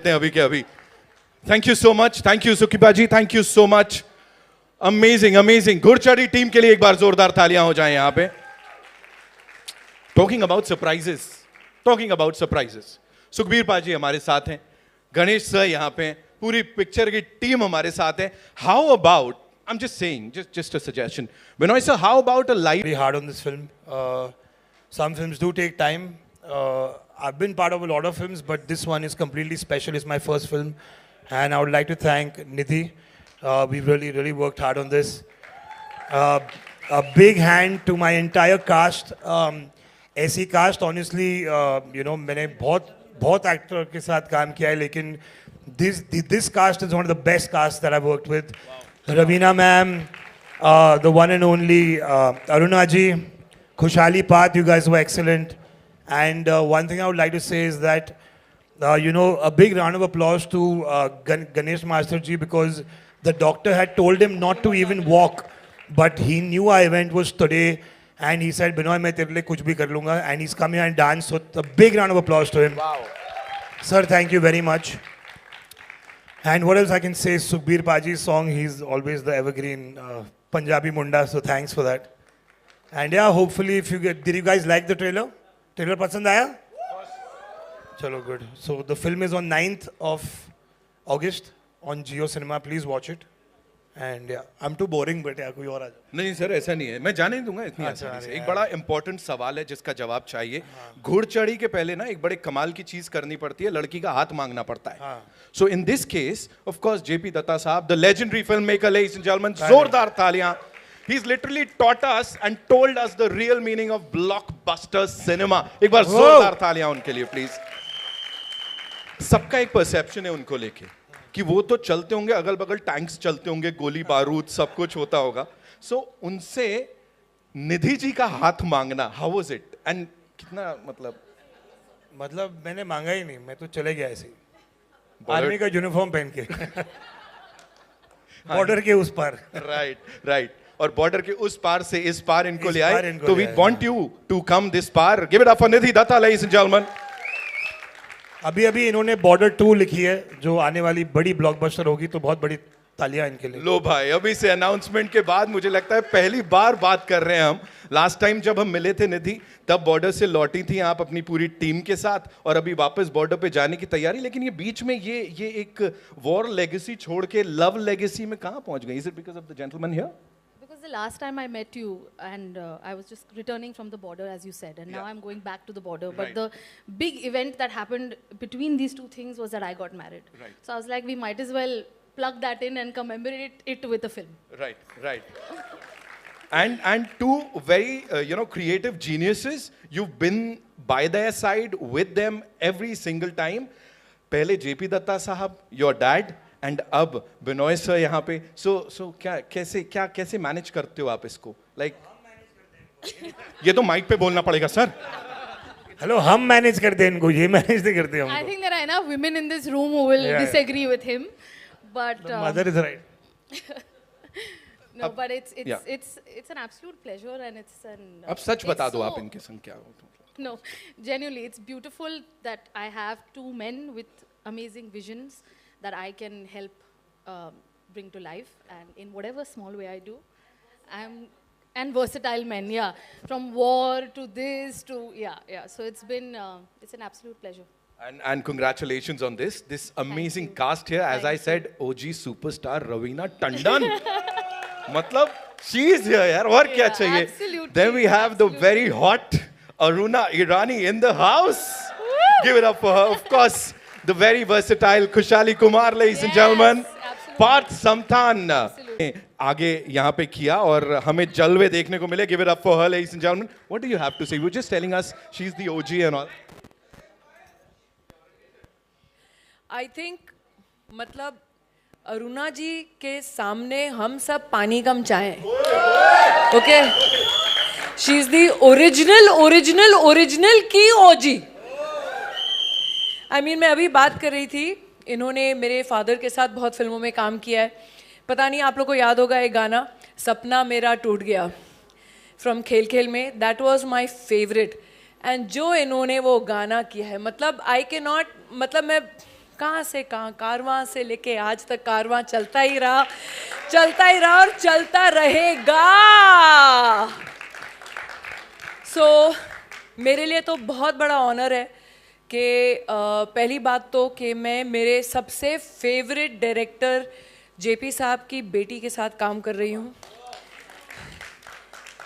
लेते हैं अभी के अभी. Thank you so much. Thank you Sukiba ji. Thank you so much. Amazing, amazing. Ghudchadi team के लिए एक बार जोरदार तालियां हो जाएं यहाँ पे. Talking about surprises. Talking about surprises. Sukhbir पाजी हमारे साथ हैं. गणेश सर यहाँ पे हैं. पूरी पिक्चर की टीम हमारे साथ है. How about, I'm just saying, just a suggestion. Binoy sir, how about a live? Very hard on this film. Some films do take time. I've been part of a lot of films, but this one is completely special. It's my first film. And I would like to thank Nidhi. We really worked hard on this. A big hand to my entire cast. ऐसी cast, honestly, मैंने बहुत actor के साथ काम किया है, लेकिन this cast is one of the best casts that I've worked with. Wow. Raveena ma'am, the one and only Aruna ji, Khushali Path, you guys were excellent. And one thing I would like to say is that, a big round of applause to Ganesh Master ji, because the doctor had told him not to even walk, but he knew our event was today, and he said, Binoy, main tere liye kuch bhi kar lunga, and he's come here and danced, so a big round of applause to him. Wow. Sir, thank you very much. And what else I can say, Sukhbir Paji's song, he's always the evergreen Punjabi Munda, so thanks for that. And yeah, hopefully, did you guys like the trailer? Trailer pasand aaya? Chalo, good. So the film is on 9th of August on Jio Cinema. Please watch it. And yeah, I'm too boring, but yeah, कोई और आ जाओ. नहीं sir, ऐसा नहीं है. मैं जाने नहीं दूंगा इतनी आसानी से. एक बड़ा इंपॉर्टेंट सवाल है जिसका जवाब चाहिए. घुड़चढ़ी के पहले ना एक बड़े कमाल की चीज करनी पड़ती है. लड़की का हाथ मांगना पड़ता है. So in this case, of course, JP Datta साहब, the legendary filmmaker, ladies and gentlemen, जोरदार तालियां. He's literally taught us and told us the real meaning of blockbuster cinema. एक बार जोरदार तालियां उनके लिए, please. सबका एक परसेप्शन है उनको लेके कि वो तो चलते होंगे, अगल बगल टैंक्स चलते होंगे, गोली बारूद सब कुछ होता होगा. सो उनसे निधि जी का हाथ मांगना, हाउ वाज इट एंड कितना मतलब मैंने मांगा ही नहीं, मैं तो चले गया ऐसे आर्मी का यूनिफॉर्म पहन के बॉर्डर के उस पार. राइट. और बॉर्डर के उस पार से इस पार इनको ले आए. तो we want you to come this far. Give it up for Nidhi Datta, ladies and gentleman. अभी इन्होंने बॉर्डर 2 लिखी है, जो आने वाली बड़ी ब्लॉकबस्टर होगी, तो बहुत बड़ी तालियां इनके लिए. लो भाई, अभी से अनाउंसमेंट के बाद मुझे लगता है पहली बार बात कर रहे हैं हम. लास्ट टाइम जब हम मिले थे निधि, तब बॉर्डर से लौटी थी आप अपनी पूरी टीम के साथ, और अभी वापस बॉर्डर पे जाने की तैयारी. लेकिन ये बीच में ये एक वॉर लेगेसी छोड़ के लव लेगेसी में कहां पहुंच गई? Is it because of the gentleman here? The last time I met you, and I was just returning from the border, as you said, and now I'm going back to the border. But the big event that happened between these two things was that I got married. So I was like, we might as well plug that in and commemorate it with a film. Right. And two very creative geniuses. You've been by their side with them every single time. पहले JP Datta साहब, your dad. And अब Binoy sir यहाँ पे. सो कैसे manage करते हो आप इसको? ये तो माइक पे बोलना पड़ेगा सर. हेलो, हम मैनेज करते हैं इनको, ये मैनेज नहीं करते हम. I think there are enough women in this room who will disagree with him, but the mother is right. No, but it's an absolute pleasure, and it's an. अब सच बता दो आप इनके संग क्या हो. No, genuinely, it's beautiful that I have two men with amazing visions that I can help bring to life, and in whatever small way I do, and versatile men, from war to this to so it's an absolute pleasure. And congratulations on this amazing cast here. As I said, OG superstar Raveena Tandon. मतलब she is here यार, और क्या चाहिए? Absolutely. Then we have the very hot Aruna Irani in the house. Give it up for her, of course. The very versatile Khushali Kumar, ladies and gentlemen. Parth Samthan आगे यहाँ पे किया और हमें जलवे देखने को मिले. Give it up for her, ladies and gentlemen. What do you have to say? You were just telling us she's the OG and all. I think मतलब अरुणा जी के सामने हम सब पानी कम चाहें. Okay? She's the original की OG. मैं अभी बात कर रही थी, इन्होंने मेरे फादर के साथ बहुत फिल्मों में काम किया है. पता नहीं आप लोग को याद होगा एक गाना, सपना मेरा टूट गया, फ्रॉम खेल खेल में. That was my favourite. And जो इन्होंने वो गाना किया है, मतलब आई कैन नॉट, मतलब मैं कहाँ से कहाँ, कारवां से लेके आज तक कारवां चलता ही रहा और चलता रहेगा. सो मेरे लिए तो बहुत बड़ा ऑनर है कि पहली बात तो कि मैं मेरे सबसे फेवरेट डायरेक्टर जेपी साहब की बेटी के साथ काम कर रही हूँ.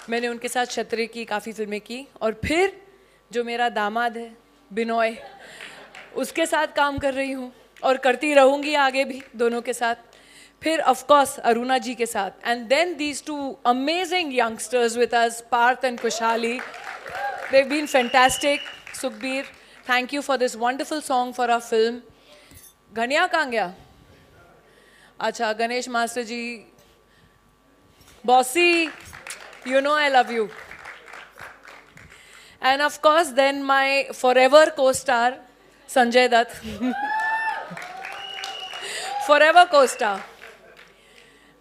मैंने उनके साथ छतरे की काफ़ी फिल्में की, और फिर जो मेरा दामाद है बिनोय, उसके साथ काम कर रही हूँ और करती रहूँगी आगे भी दोनों के साथ. फिर ऑफ कोर्स अरुणा जी के साथ, and then these two amazing youngsters with us, Parth and Khushhali. They've been fantastic. Sukhbir, thank you for this wonderful song for our film. Ghania कहाँ गया? अच्छा, Ganesh master ji, bossy, you know I love you. And of course, then my forever co-star, Sanjay Dutt. Forever co-star.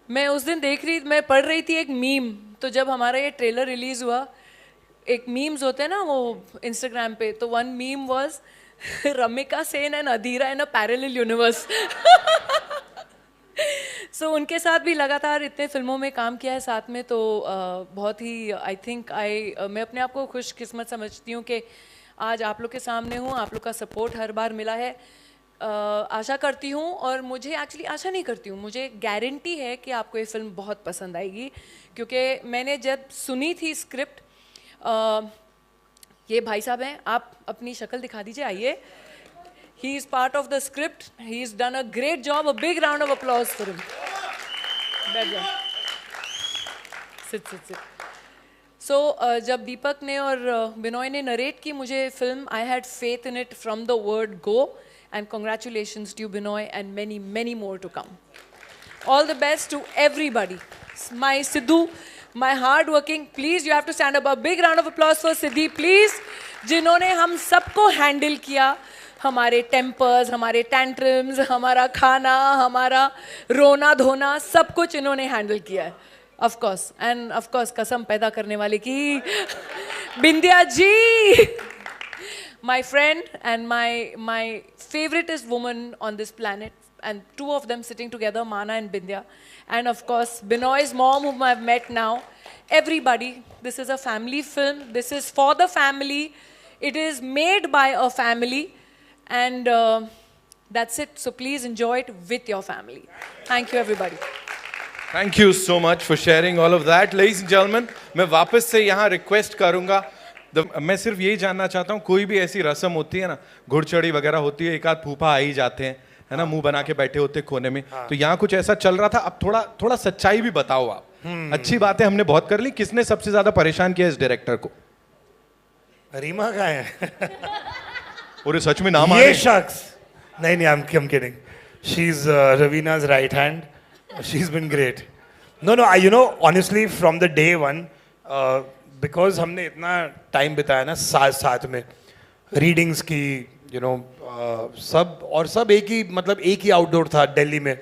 मैं उस दिन मैं पढ़ रही थी एक मीम, तो जब हमारा ये ट्रेलर रिलीज हुआ, एक मीम्स होते हैं ना वो इंस्टाग्राम पे, तो one meme was Ramika Sen and Adhira in a parallel universe. So उनके साथ भी लगातार इतने फिल्मों में काम किया है साथ में, तो बहुत ही मैं अपने आप को खुशकिस्मत समझती हूँ कि आज आप लोग के सामने हूँ. आप लोग का सपोर्ट हर बार मिला है. आशा करती हूँ, और मुझे एक्चुअली आशा नहीं करती हूँ, मुझे गारंटी है कि आपको ये फिल्म बहुत पसंद आएगी, क्योंकि मैंने जब सुनी थी स्क्रिप्ट, ये भाई साहब हैं, आप अपनी शक्ल दिखा दीजिए, आइए. He is part of the script. He's done a great job. A big round of applause for him. बैठ जाओ. Sit. So जब दीपक ने और बिनोय ने नरेट की मुझे film, I had faith in it from the word go, and congratulations to you, Binoy, and many, many more to come. All the best to everybody. My Sidhu, my hard working, please you have to stand up. A big round of applause for Siddhi, please, जिन्होंने हम सबको handle किया, हमारे tempers, हमारे tantrums, हमारा खाना, हमारा रोना धोना, सब कुछ इन्होंने हैंडल किया है. Of course, and of course कसम पैदा करने वाले की बिंदिया जी, my friend and my favoriteest woman on this planet, and two of them sitting together, Mana and Bindya, and of course Binoy's mom, whom I've met now. Everybody, this is a family film. This is for the family. It is made by a family, and that's it. So please enjoy it with your family. Thank you, everybody. Thank you so much for sharing all of that, ladies and gentlemen. मैं वापस से यहाँ request करूँगा. मैं सिर्फ यही जानना चाहता हूँ, कोई भी ऐसी रस्म होती है ना, घुड़चढ़ी वगैरह होती है, एक आध फूफा आ ही जाते हैं, है ना, मुंह बना के बैठे होते कोने में. तो यहाँ कुछ ऐसा चल रहा था. अब थोड़ा सच्चाई भी बताओ आप. अच्छी बातें हमने बहुत कर ली. किसने सबसे ज्यादा परेशान किया इस डायरेक्टर को? रीमा का है. और सच में नाम ये शख्स नहीं, I'm kidding. She's Ravina's right hand. She's been great. No, honestly, from the day one, because हमने इतना टाइम बिताया ना साथ में, रीडिंग्स की, सब एक ही आउटडोर था दिल्ली में,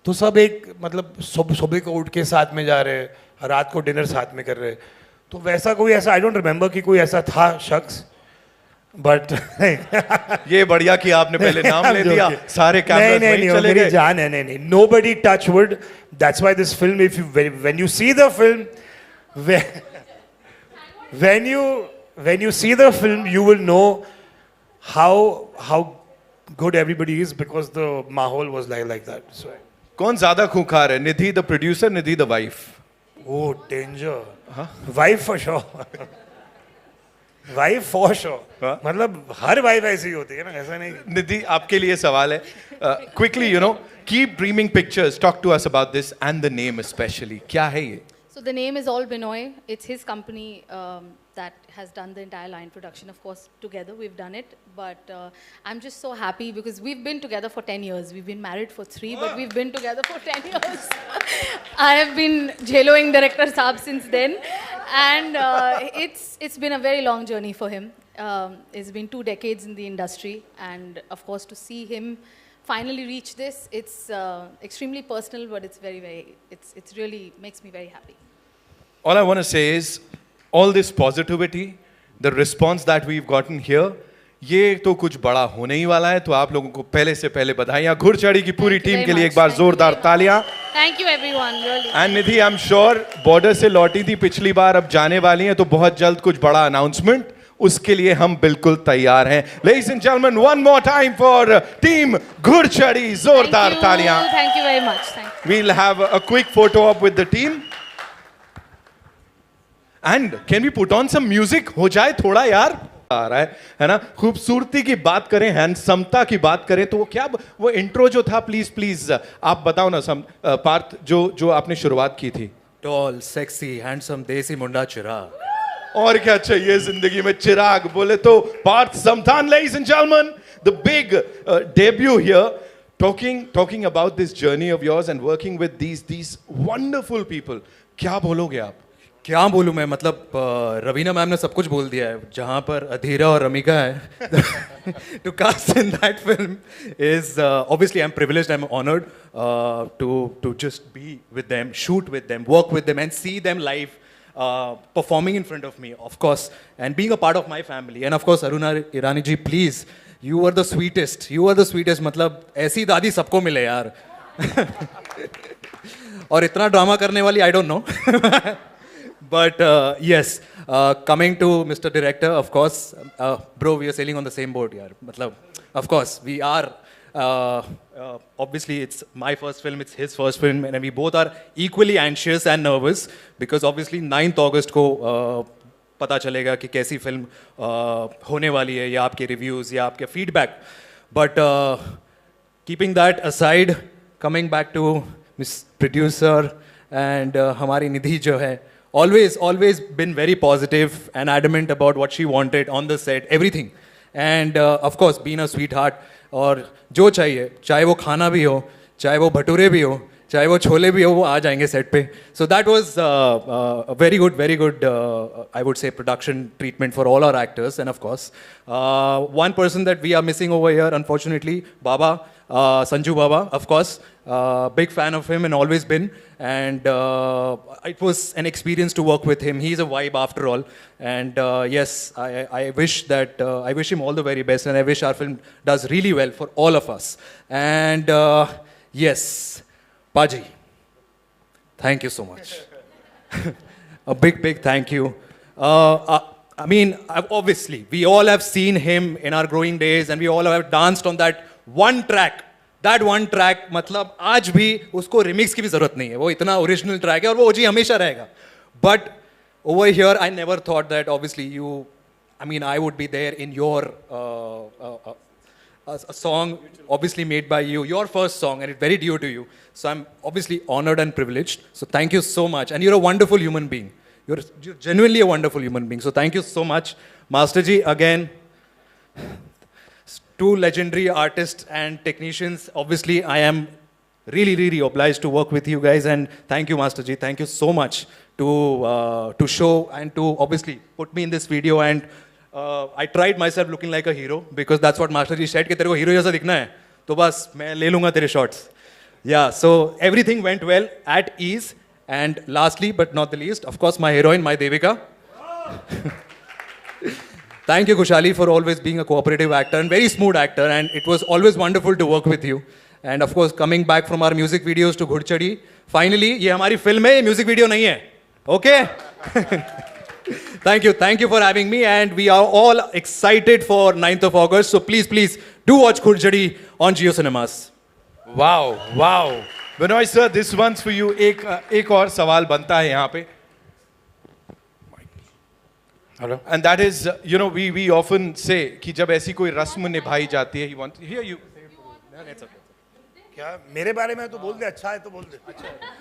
तो सब एक सुबह को उठ के साथ में जा रहे, रात को डिनर साथ में कर रहे. तो वैसा कोई ऐसा आई डोंट रिमेम्बर कि कोई ऐसा था शख्स, बट ये बढ़िया कि आपने पहले नाम ले दिया, सारे कैमरास वहीं चले गए. जान है, नहीं, nobody touch wood. That's why this film, when you see the film, when you see the film, you will know how good everybody is, because the mahol was like that. So कौन ज्यादा खूंखार है, Nidhi the producer, Nidhi the wife? Oh, danger. Wife for sure. Wife for sure. मतलब हर wife ऐसी ही होती है ना, ऐसा नहीं. निधि, आपके लिए सवाल है. Quickly, keep dreaming pictures, talk to us about this and the name specially. क्या है ये? So the name is all Binoy. It's his company that has done the entire line production. Of course, together we've done it. But I'm just so happy because we've been together for 10 years. We've been married for 3, but we've been together for 10 years. I have been jailoing director Saab since then. And it's been a very long journey for him. It's been 2 decades in the industry. And of course, to see him finally reach this, it's extremely personal, but it's it's really makes me very happy. All I want to say is, all this positivity, the response that we've gotten here, ये तो कुछ बड़ा होने ही वाला है, तो आप लोगों को पहले से पहले बधाइयां घुड़चढ़ी की पूरी Thank you टीम very के लिए much. एक बार Thank you जोरदार very much. तालियां। Thank you everyone, really. And Nidhi, I am sure border से लौटी थी पिछली बार, अब जाने वाली हैं, तो बहुत जल्द कुछ बड़ा अनाउंसमेंट, उसके लिए हम बिल्कुल तैयार हैं। Ladies and gentlemen, one more time for team Ghudchadi, जोरदार तालियां। Thank you very much. Thank you. We'll have a quick photo op with the team. And can we put on some music? हो जाए थोड़ा यार, आ रहा है ना? खूबसूरती की बात करें, हैंडसमता की बात करें, तो वो क्या, वो इंट्रो जो था, प्लीज प्लीज आप बताओ ना, पार्थ, जो आपने शुरुआत की थी। टॉल, सेक्सी, हैंडसम, देसी मुंडा, चिराग। और क्या चाहिए जिंदगी में, चिराग बोले तो Partha Samthaan. Ladies and gentlemen, the big debut here, talking about this journey of yours and working with these wonderful people. क्या बोलोगे आप? क्या बोलूँ मैं, मतलब रवीना मैम ने सब कुछ बोल दिया है। जहाँ पर अधीरा और रमिका है, to cast in that film is obviously I'm privileged, I'm honored to just be with them, shoot with them, work with them, and see them live. Performing in front of me, of course, and being a part of my family, and of course, Aruna Irani ji, please, you are the sweetest. You are the sweetest. मतलब ऐसी दादी सबको मिले यार। और इतना drama करने वाली, I don't know. But yes, coming to Mr. Director, of course, bro, we are sailing on the same boat, yaar. मतलब, of course, we are. Obviously, it's my first film, it's his first film, and we both are equally anxious and nervous because obviously 9th August को पता चलेगा कि कैसी film होने वाली है, या आपके रिव्यूज़ या आपके feedback. But keeping that aside, coming back to Miss Producer and हमारी निधि जो है, always been very positive and adamant about what she wanted on the set, everything. And of course, being a sweetheart, और जो चाहिए, चाहे वो खाना भी हो, चाहे वो भटूरे भी हो, चाहे वो छोले भी हो, वो आ जाएंगे सेट पे. So that was a very good, I would say, production treatment for all our actors. And of course, one person that we are missing over here, unfortunately, Baba, Sanju Baba, of course. Big fan of him and always been. And it was an experience to work with him. He's a vibe after all. And yes, I wish that, I wish him all the very best. And I wish our film does really well for all of us. And yes, Paji, thank you so much. A big thank you. I mean, obviously, we all have seen him in our growing days and we all have danced on that one track. That one track, मतलब आज भी उसको remix की भी ज़रूरत नहीं है, वो इतना original track है और वो OG हमेशा रहेगा. But over here, I never thought that obviously you, I mean, I would be there in your a song obviously made by you, your first song, and it's very dear to you. So I'm obviously honored and privileged. So thank you so much. And you're a wonderful human being. You're genuinely a wonderful human being. So thank you so much. Master Ji, again, two legendary artists and technicians. Obviously, I am really obliged to work with you guys. And thank you, Master Ji. Thank you so much to show and to obviously put me in this video. And I tried myself looking like a hero because that's what Master Ji said, कि तेरे को hero जैसा दिखना है, तो बस मैं ले लूँगा तेरे shots. Yeah, so everything went well, at ease. And lastly, but not the least, of course, my heroine, my Devika. Thank you, Kushali, for always being a cooperative actor and very smooth actor. And it was always wonderful to work with you. And of course, coming back from our music videos to Ghudchadi, finally, ये हमारी film है, ये music video नहीं है. Okay? Thank you for having me. And we are all excited for 9th of August. So please, do watch Ghudchadi on Jio Cinemas. Wow. Binoy sir, this one's for you. एक और सवाल बनता है यहाँ पे. Hello. And that is, you know, we often say कि जब ऐसी कोई रस्म निभाई जाती है, he wants, here you. क्या मेरे बारे में तो बोल दे, अच्छा है तो बोल दे.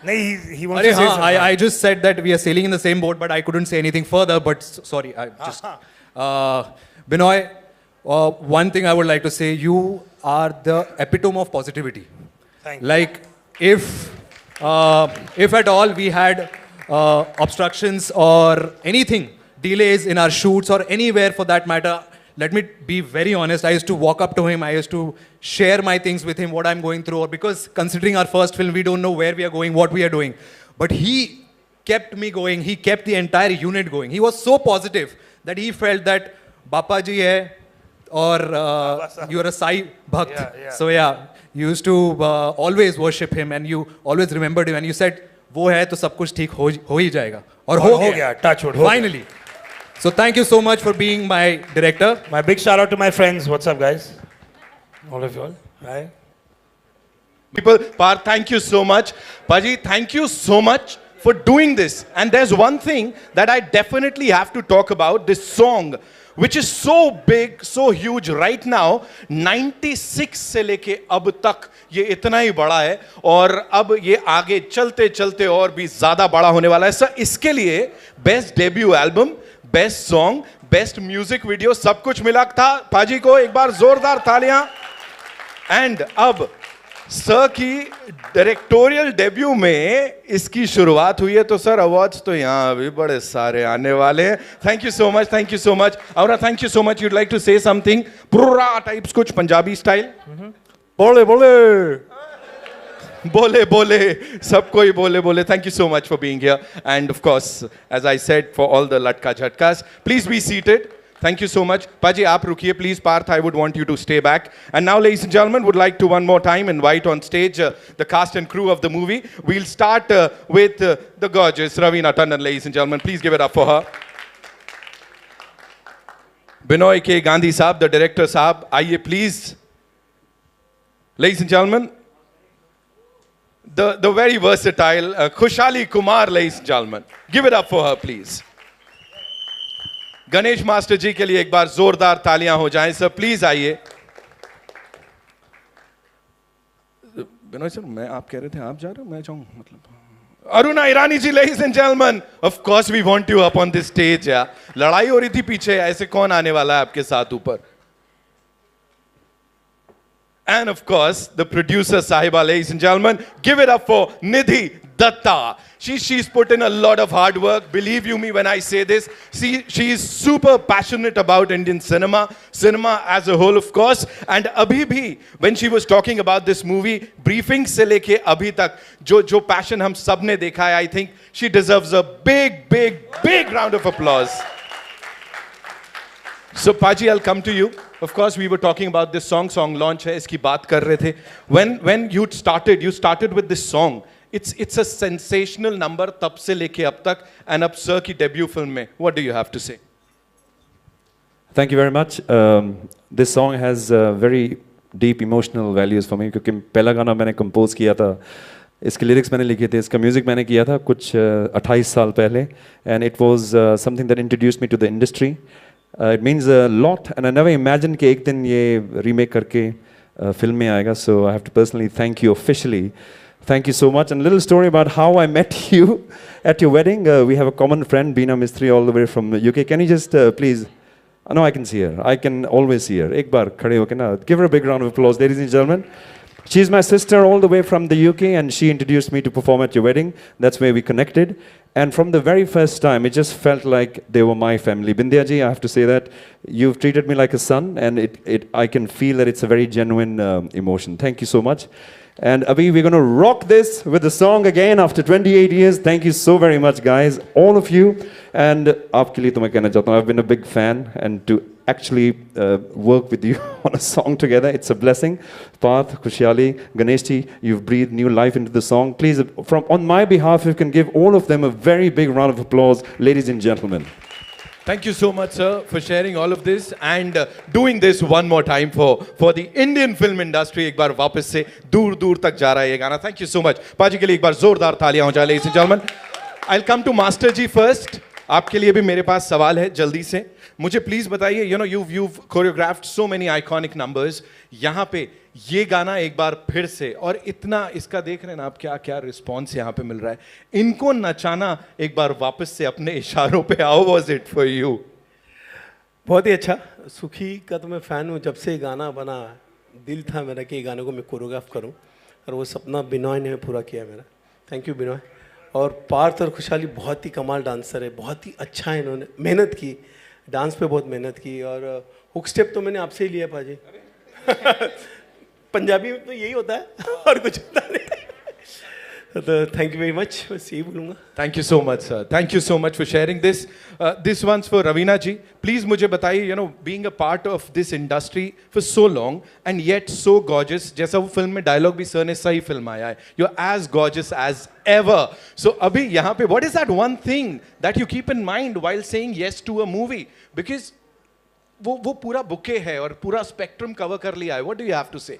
नहीं, he wants अरे to say हाँ, something. I just said that we are sailing in the same boat, but I couldn't say anything further. But sorry, I just Binoy, one thing I would like to say: you are the epitome of positivity. Thank you. Like if at all we had obstructions or anything, delays in our shoots or anywhere for that matter, let me be very honest, I used to walk up to him, I used to share my things with him, what I'm going through, or because considering our first film, we don't know where we are going, what we are doing. But he kept me going, he kept the entire unit going. He was so positive that he felt that Bappa ji hai, or you are a Sai Bhakt. Yeah. So yeah, you used to always worship him and you always remembered him and you said, वो है तो सब कुछ ठीक हो ही जाएगा. और हो गया. Touch wood. Finally. So thank you so much for being my director. My big shout out to my friends. What's up, guys? All of you all. Hi. People, Parth, thank you so much. Paji, thank you so much for doing this. And there's one thing that I definitely have to talk about, this song, which is so big, so huge right now. 96 से लेके अब तक ये इतना ही बड़ा है और अब ये आगे चलते चलते और भी ज्यादा बड़ा होने वाला है. सर, इसके लिए best debut album, best song, best music video सब कुछ मिला था. पाजी को एक बार जोरदार तालियां. एंड अब सर की डायरेक्टोरियल डेब्यू में इसकी शुरुआत हुई है, तो सर अवार्ड्स तो यहाँ भी बड़े सारे आने वाले हैं. Thank you so much, thank you so much. और thank you so much. You'd like to say something प्रोरा टाइप्स, कुछ पंजाबी स्टाइल? बोले बोले बोले बोले सब कोई बोले बोले. Thank you so much for being here and of course as I said for all the लटका झटकास, please be seated. Thank you so much. Paji, aap rukiye please. Parth, I would want you to stay back. And now, ladies and gentlemen, would like to one more time invite on stage the cast and crew of the movie. We'll start with the gorgeous Raveena Tandon, ladies and gentlemen. Please give it up for her. Binoy K. Gandhi Saab, the director Saab. Aiye, please. Ladies and gentlemen, the very versatile Khushali Kumar, ladies and gentlemen. Give it up for her, please. Ganesh master ji के लिए एक बार जोरदार तालियां हो जाएं. Sir please आइए. Vinod sir, मैं आप कह रहे थे आप जा रहे हो, मैं जाऊं मतलब. Aruna Irani ji, ladies and gentleman, of course we want you up on this stage. यार लड़ाई हो रही थी पीछे, ऐसे कौन आने वाला है आपके साथ ऊपर? And of course, the producer Sahiba, ladies and gentlemen, give it up for Nidhi Datta. She's put in a lot of hard work. Believe you me when I say this. She is super passionate about Indian cinema as a whole, of course. And abhi bhi, when she was talking about this movie, briefing se leke abhi tak, jo passion hum sab ne dekha hai, I think she deserves a big round of applause. So Paji, I'll come to you. Of course, we were talking about this song launch hai, iski baat kar rahe the. When you started with this song. It's a sensational number tab se leke ab tak, and ab sir ki debut film mein. What do you have to say? Thank you very much. This song has very deep emotional values for me क्योंकि पहला गाना मैंने compose किया था, इसके lyrics मैंने लिखे थे, इसका music मैंने किया था कुछ 28 साल पहले, and it was something that introduced me to the industry. It means a lot, and I never imagined कि एक दिन ये remake करके film में आएगा. So I have to personally thank you officially. Thank you so much. And a little story about how I met you at your wedding. We have a common friend, Beena Mistry, all the way from the UK. Can you just please? No, I can see her. I can always see her. Ek baar khade hoke na. Give her a big round of applause, ladies and gentlemen. She's my sister all the way from the UK, and she introduced me to perform at your wedding. That's where we connected. And from the very first time, it just felt like they were my family. Bindya ji, I have to say that you've treated me like a son, and I can feel that it's a very genuine emotion. Thank you so much. And Abhi, we're going to rock this with the song again after 28 years. Thank you so very much, guys, all of you. And aapke liye to main kehna chahta hu, I've been a big fan, and to actually work with you on a song together, it's a blessing. Parth, Khushali, Ganeshji, you've breathed new life into the song. Please, on my behalf, if you can give all of them a very big round of applause, ladies and gentlemen. Thank you so much, sir, for sharing all of this and doing this one more time for the Indian film industry. एक बार वापस से दूर दूर तक जा रहा है ये गाना. Thank you so much. पाजी के लिए एक बार जोरदार तालियां हो जाए, ladies and gentlemen. I'll come to Master ji first. आपके लिए भी मेरे पास सवाल है जल्दी से. मुझे प्लीज बताइए, you know, you've choreographed so many iconic numbers. यहाँ पे ये गाना एक बार फिर से, और इतना इसका देख रहे हैं ना आप, क्या क्या रिस्पॉन्स यहाँ पे मिल रहा है. इनको नचाना एक बार वापस से अपने इशारों पे. How was it for you? बहुत ही अच्छा. सुखी का तो मैं फ़ैन हूँ. जब से गाना बना दिल था मेरा कि गाने को मैं कोरियोग्राफ करूँ, और वो सपना बिनॉय ने पूरा किया मेरा. Thank you Binoy. और पार्थ और खुशहाली बहुत ही कमाल डांसर है, बहुत ही अच्छा है. इन्होंने मेहनत की, डांस पे बहुत मेहनत की. और हुक स्टेप तो मैंने आपसे ही लिया पाजी. पंजाबी में तो यही होता है और कुछ होता नहीं. तो थैंक यू वेरी मच, बस यही बोलूँगा. Thank you so much, sir. Thank you so much for sharing this. This one's for Ravina ji. Please मुझे बताइए, you know, being a part of this industry for so long and yet so gorgeous, जैसा वो film में dialogue भी sir ने सही film आया है. You're as gorgeous as ever. So अभी यहाँ पे, what is that one thing that you keep in mind while saying yes to a movie? Because वो पूरा बुके है और पूरा स्पेक्ट्रम कवर कर लिया है. What do you have to say?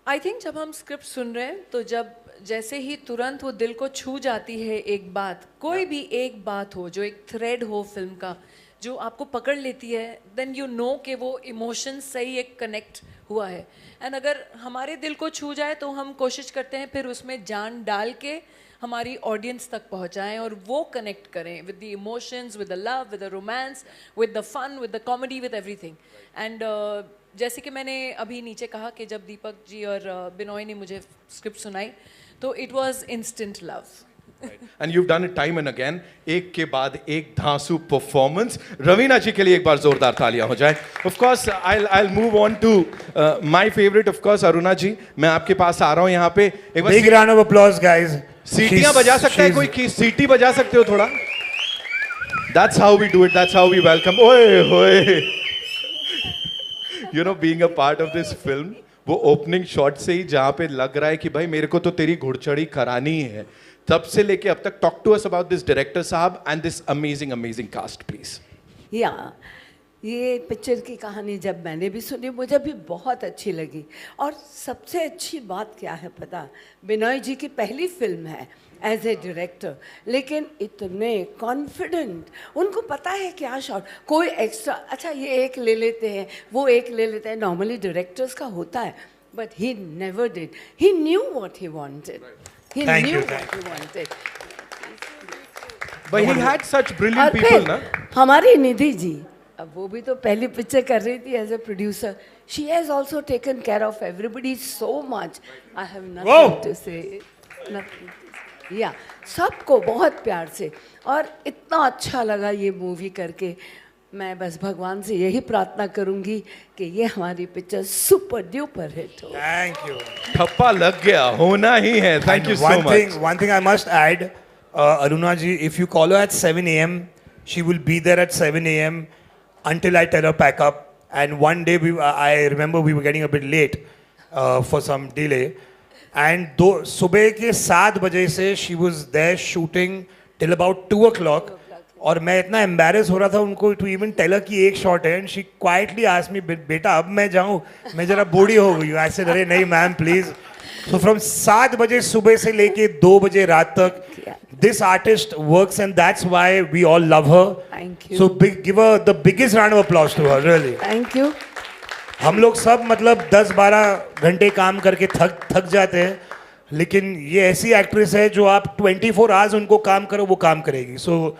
I think जब हम स्क्रिप्ट सुन रहे हैं तो जब जैसे ही तुरंत वो दिल को छू जाती है एक बात, कोई भी एक बात हो जो एक थ्रेड हो फिल्म का जो आपको पकड़ लेती है, देन यू नो कि वो इमोशन सही एक कनेक्ट हुआ है. एंड अगर हमारे दिल को छू जाए तो हम कोशिश करते हैं फिर उसमें जान डाल के हमारी ऑडियंस तक पहुंचाएं और वो कनेक्ट करें with the emotions, with the love, with the romance, with the fun, with the comedy, with everything. And जैसे कि मैंने अभी नीचे कहा कि जब दीपक जी और बिनोय ने मुझे स्क्रिप्ट सुनाई तो it was instant love. And you've done it time and again. एक के बाद एक धांसू परफॉर्मेंस. रवीना जी के लिए एक बार जोरदार तालियां हो जाए. Of course, I'll move on to my favorite, of course, Aruna जी. मैं आपके पास आ रहा हूं यहाँ पे. एक बार Big round of applause, guys. सीटियां बजा सकता है कोई? की सीटी बजा सकते हो थोड़ा? That's how we do it. That's how we welcome. ओए होए. You know, being a part of this film, वो ओपनिंग शॉट से ही जहाँ पे लग रहा है कि भाई मेरे को तो तेरी घुड़चढ़ी करानी है, तब से लेके अब तक. Talk to us about this director साहब and this amazing cast please. या ये पिक्चर की कहानी जब मैंने भी सुनी मुझे भी बहुत अच्छी लगी. और सबसे अच्छी बात क्या है पता, बिनोय जी की पहली फिल्म है एज ए डायरेक्टर, लेकिन इतने कॉन्फिडेंट, उनको पता है क्या शॉट, कोई एक्स्ट्रा अच्छा ये एक ले लेते हैं वो एक ले लेते हैं, नॉर्मली डायरेक्टर्स का होता है, but he never did. He knew what he wanted. He Thank knew you, what he wanted. But he had such और brilliant फिर people, ना? हमारी निधि जी, अब वो भी तो पहली पिक्चर कर रही थी as a producer. She has also taken care of everybody so much. I have nothing to say. Nothing to say. Yeah, सबको बहुत प्यार से. और इतना अच्छा लगा ये मूवी करके. मैं बस भगवान से यही प्रार्थना करूंगी कि ये हमारी पिक्चर सुपर ड्यूपर हिट हो. Thank you. ठप्पा लग गया, होना ही है. Thank you so much. One thing I must add, Aruna ji, if you call her at 7 a.m., she will be there at 7 a.m. until I tell her pack up. And one day I remember we were getting a bit late for some delay. And सुबह के 7 बजे से she was there shooting till about 2 o'clock. और मैं इतना embarrass हो रहा था उनको टू इवन टेल हर कि एक शॉट है. And she quietly asked me, बेटा अब मैं जाऊँ, मैं जरा बूढ़ी हो गई हूँ. ऐसे अरे नहीं मैम प्लीज. सो फ्रॉम 7 बजे सुबह से लेके 2 बजे रात तक this artist works and that's why we all love her. Thank you. So give her the biggest round of applause to her. Really thank you. हम लोग सब मतलब 10-12 घंटे काम करके थक जाते हैं, लेकिन ये ऐसी एक्ट्रेस है जो आप 24 आवर्स उनको काम करो वो काम करेगी. सो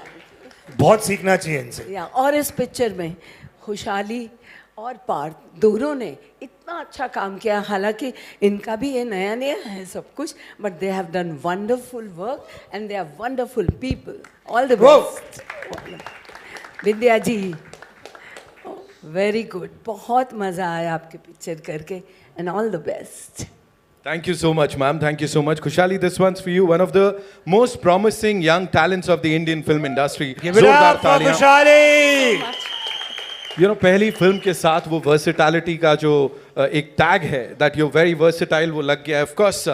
बहुत सीखना चाहिए इनसे. और इस पिक्चर में खुशहाली और पार्थ दोनों ने इतना अच्छा काम किया. हालांकि इनका भी ये नया नया है सब कुछ, but they have done wonderful work and they are wonderful people. All the best. Vidya ji very good, बहुत मज़ा आया आपके पिक्चर करके and all the best. Thank you so much, ma'am. Thank you so much. Khushali, this one's for you. One of the most promising young talents of the Indian film industry. Give it up for Khushali. You know, पहली film के साथ वो versatility का जो एक tag है, that you're very versatile, वो लग गया है. Of course,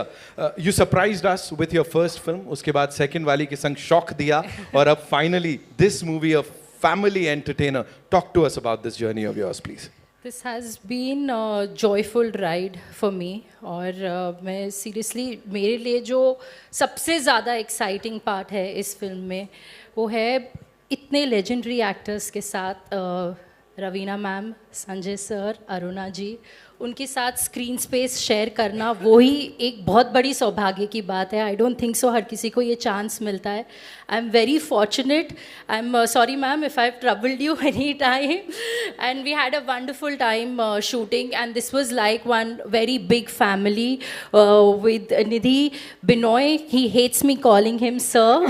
you surprised us with your first film. उसके बाद second वाली के संग shock दिया, और अब finally this movie, a family entertainer. Talk to us about this journey of yours, please. This has been a joyful ride for me. और मैं सीरियसली, मेरे लिए जो सबसे ज़्यादा एक्साइटिंग पार्ट है इस फिल्म में वो है इतने लेजेंडरी एक्टर्स के साथ रवीना मैम, संजय सर, अरुणा जी, उनके साथ स्क्रीन स्पेस शेयर करना वो ही एक बहुत बड़ी सौभाग्य की बात है. आई डोंट थिंक सो हर किसी को ये चांस मिलता है. I am very fortunate. I am sorry ma'am if I have troubled you any time. And we had a wonderful time shooting and this was like one very big family with Nidhi, Binoy. He hates me calling him sir.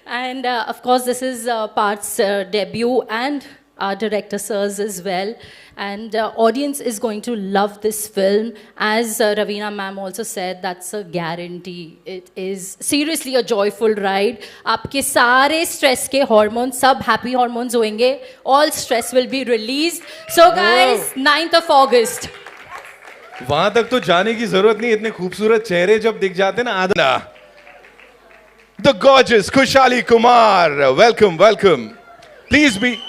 And of course this is Parth's debut and our director sirs as well. And audience is going to love this film. As Ravina ma'am also said, that's a guarantee. It is seriously a joyful ride. आपके सारे stress के hormones, सब happy hormones होंगे. All stress will be released. So guys, 9th of August. वहां तक तो जाने की जरूरत नहीं, इतने खूबसूरत चेहरे जब दिख जाते ना आधा. The gorgeous Kushali Kumar, welcome. Please be.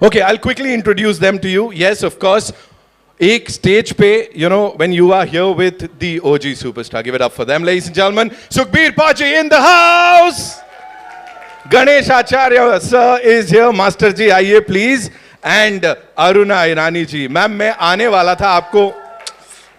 Okay, I'll quickly introduce them to you. Yes, of course. एक stage पे, you know, when you are here with the OG superstar, give it up for them, ladies and gentlemen. Sukhbir Paji in the house. Ganesh Acharya sir is here. Master ji, आइए please. And Aruna Irani ji, ma'am, मैं आने वाला था आपको,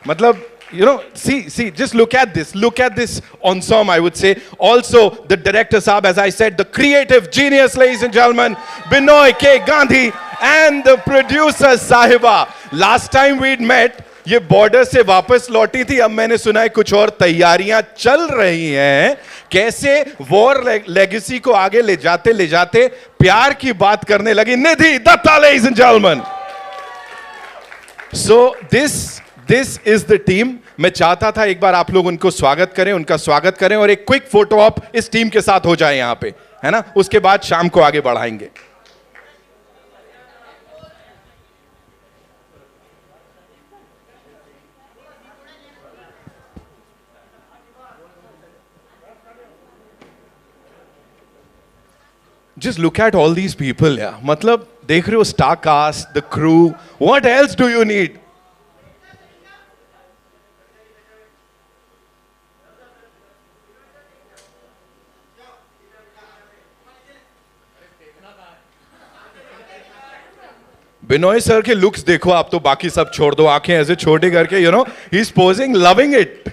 मतलब, you know, see, just look at this ensemble, I would say. Also, the director Saab, as I said, the creative genius, ladies and gentlemen, Binoy K. Gandhi, and the producer Sahiba. Last time we'd met, ये border से वापस लौटी थी, अब मैंने सुना है कुछ और तैयारियां चल रही हैं. कैसे वॉर लेगेसी को आगे ले जाते प्यार की बात करने लगी निधि Dutta, ladies and gentlemen. So this is the team. मैं चाहता था एक बार आप लोग उनका स्वागत करें और एक क्विक फोटो ऑप इस टीम के साथ हो जाए यहां पे, है ना. उसके बाद शाम को आगे बढ़ाएंगे. Just look at all these people, yeah. मतलब देख रहे हो, star cast, the crew. What else do you need? Binoy sir के लुक्स देखो आप, तो बाकी सब छोड़ दो, आंखें ऐसे छोटे करके, you know, he's posing, loving it.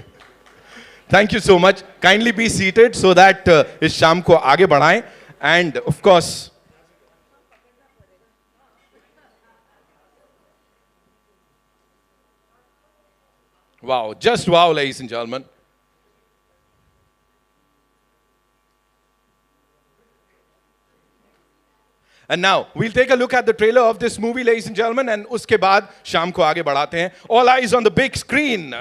Thank you so much. Kindly be seated so that इस शाम को आगे बढ़ाएं. And of course, wow, just wow, ladies and gentlemen. And now we'll take a look at the trailer of this movie, ladies and gentlemen, and उसके बाद शाम को आगे बढ़ाते हैं. All eyes on the big screen.